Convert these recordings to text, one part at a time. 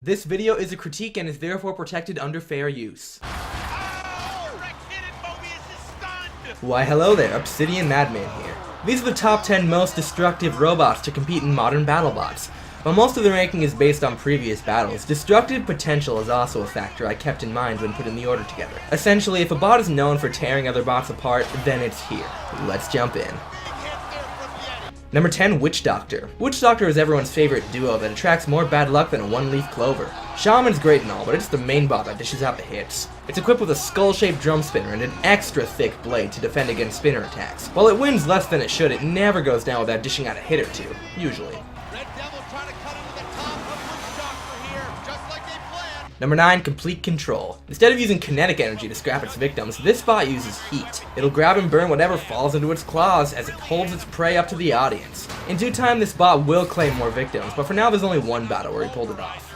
This video is a critique and is therefore protected under fair use. Why hello there, Obsidian Madman here. These are the top 10 most destructive robots to compete in modern BattleBots. While most of the ranking is based on previous battles, destructive potential is also a factor I kept in mind when putting the order together. Essentially, if a bot is known for tearing other bots apart, then it's here. Let's jump in. Number 10, Witch Doctor. Witch Doctor is everyone's favorite duo that attracts more bad luck than a one-leaf clover. Shaman's great and all, but it's the main bot that dishes out the hits. It's equipped with a skull-shaped drum spinner and an extra thick blade to defend against spinner attacks. While it wins less than it should, it never goes down without dishing out a hit or two, usually. Number 9, Complete Control. Instead of using kinetic energy to scrap its victims, this bot uses heat. It'll grab and burn whatever falls into its claws as it holds its prey up to the audience. In due time, this bot will claim more victims, but for now there's only one battle where he pulled it off.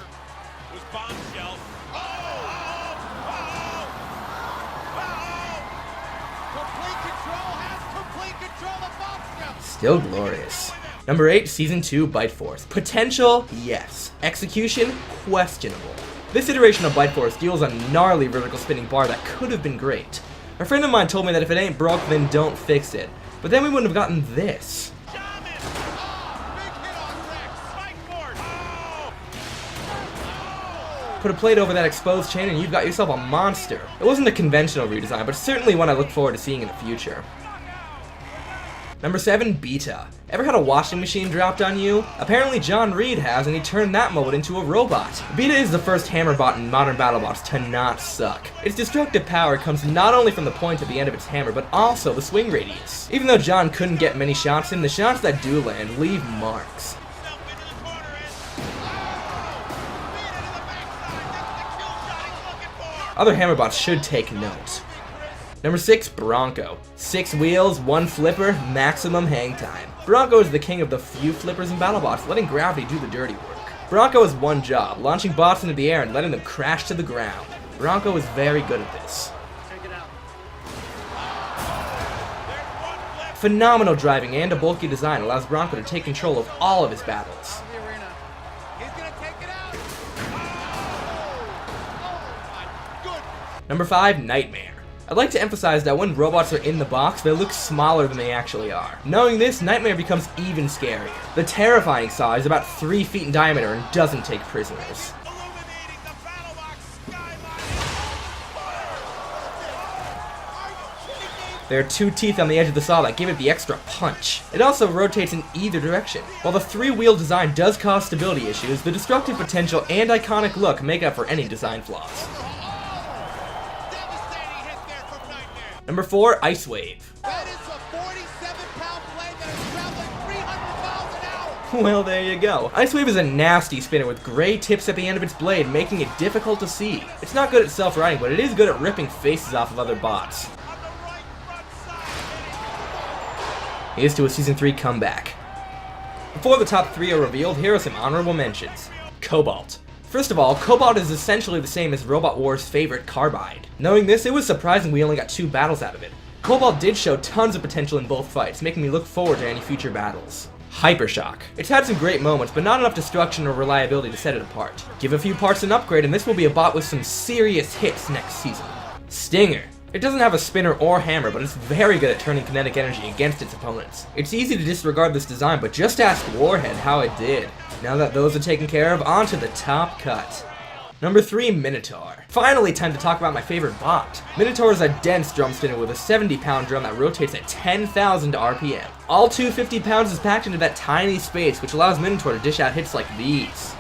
Still glorious. Number 8, Season 2, Bite Force. Potential, yes. Execution, questionable. This iteration of Bite Force deals a gnarly vertical spinning bar that could have been great. A friend of mine told me that if it ain't broke, then don't fix it. But then we wouldn't have gotten this. Put a plate over that exposed chain and you've got yourself a monster. It wasn't a conventional redesign, but certainly one I look forward to seeing in the future. Number 7, Beta. Ever had a washing machine dropped on you? Apparently John Reed has, and he turned that mode into a robot. Beta is the first hammer bot in modern BattleBots to not suck. Its destructive power comes not only from the point at the end of its hammer, but also the swing radius. Even though John couldn't get many shots in, the shots that do land leave marks. Other hammer bots should take note. Number 6, Bronco. 6 wheels, 1 flipper, maximum hang time. Bronco is the king of the few flippers in BattleBots, letting gravity do the dirty work. Bronco has one job, launching bots into the air and letting them crash to the ground. Bronco is very good at this. Phenomenal driving and a bulky design allows Bronco to take control of all of his battles. Number 5, Nightmare. I'd like to emphasize that when robots are in the box, they look smaller than they actually are. Knowing this, Nightmare becomes even scarier. The terrifying saw is about 3 feet in diameter and doesn't take prisoners. There are 2 teeth on the edge of the saw that give it the extra punch. It also rotates in either direction. While the 3-wheel design does cause stability issues, the destructive potential and iconic look make up for any design flaws. Number 4, Ice Wave. That is a 47-pound blade that is traveling 300 miles an hour. Well, there you go. Ice Wave is a nasty spinner with gray tips at the end of its blade, making it difficult to see. It's not good at self-riding, but it is good at ripping faces off of other bots. Here's to a Season 3 comeback. Before the top 3 are revealed, here are some honorable mentions. Cobalt. First of all, Cobalt is essentially the same as Robot War's favorite Carbide. Knowing this, it was surprising we only got 2 battles out of it. Cobalt did show tons of potential in both fights, making me look forward to any future battles. Hypershock. It's had some great moments, but not enough destruction or reliability to set it apart. Give a few parts an upgrade and this will be a bot with some serious hits next season. Stinger. It doesn't have a spinner or hammer, but it's very good at turning kinetic energy against its opponents. It's easy to disregard this design, but just ask Warhead how it did. Now that those are taken care of, on to the top cut. Number 3, Minotaur. Finally time to talk about my favorite bot. Minotaur is a dense drum spinner with a 70-pound drum that rotates at 10,000 RPM. All 250 pounds is packed into that tiny space, which allows Minotaur to dish out hits like these.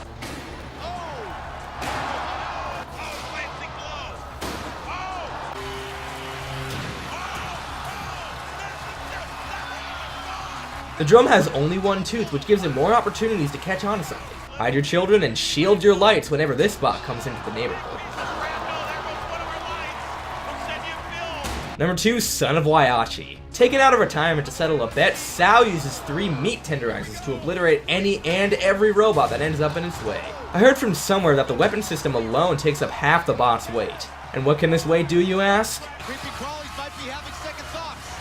The drum has only 1 tooth, which gives it more opportunities to catch on to something. Hide your children and shield your lights whenever this bot comes into the neighborhood. Number 2, Son of Waiachi. Taken out of retirement to settle a bet, Sal uses 3 meat tenderizers to obliterate any and every robot that ends up in its way. I heard from somewhere that the weapon system alone takes up half the bot's weight. And what can this weight do, you ask? Creepy crawlies might be having second thoughts.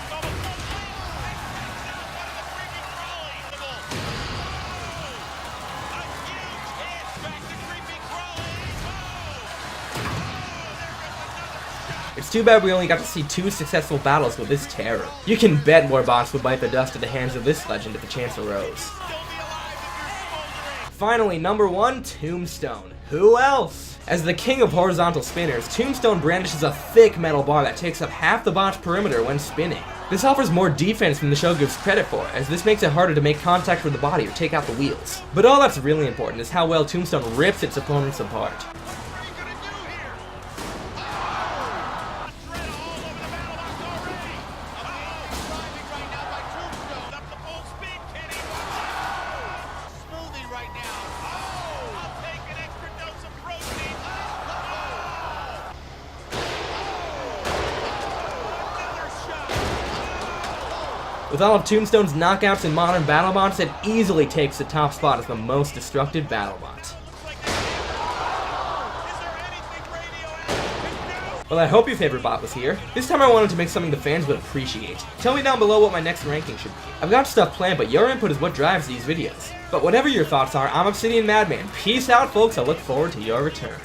It's too bad we only got to see 2 successful battles with this terror. You can bet more bots would bite the dust at the hands of this legend if the chance arose. Finally, number 1, Tombstone. Who else? As the king of horizontal spinners, Tombstone brandishes a thick metal bar that takes up half the bot's perimeter when spinning. This offers more defense than the show gives credit for, as this makes it harder to make contact with the body or take out the wheels. But all that's really important is how well Tombstone rips its opponents apart. With all of Tombstone's knockouts in modern BattleBots, it easily takes the top spot as the most destructive BattleBot. Well, I hope your favorite bot was here. This time I wanted to make something the fans would appreciate. Tell me down below what my next ranking should be. I've got stuff planned, but your input is what drives these videos. But whatever your thoughts are, I'm Obsidian Madman. Peace out, folks. I look forward to your return.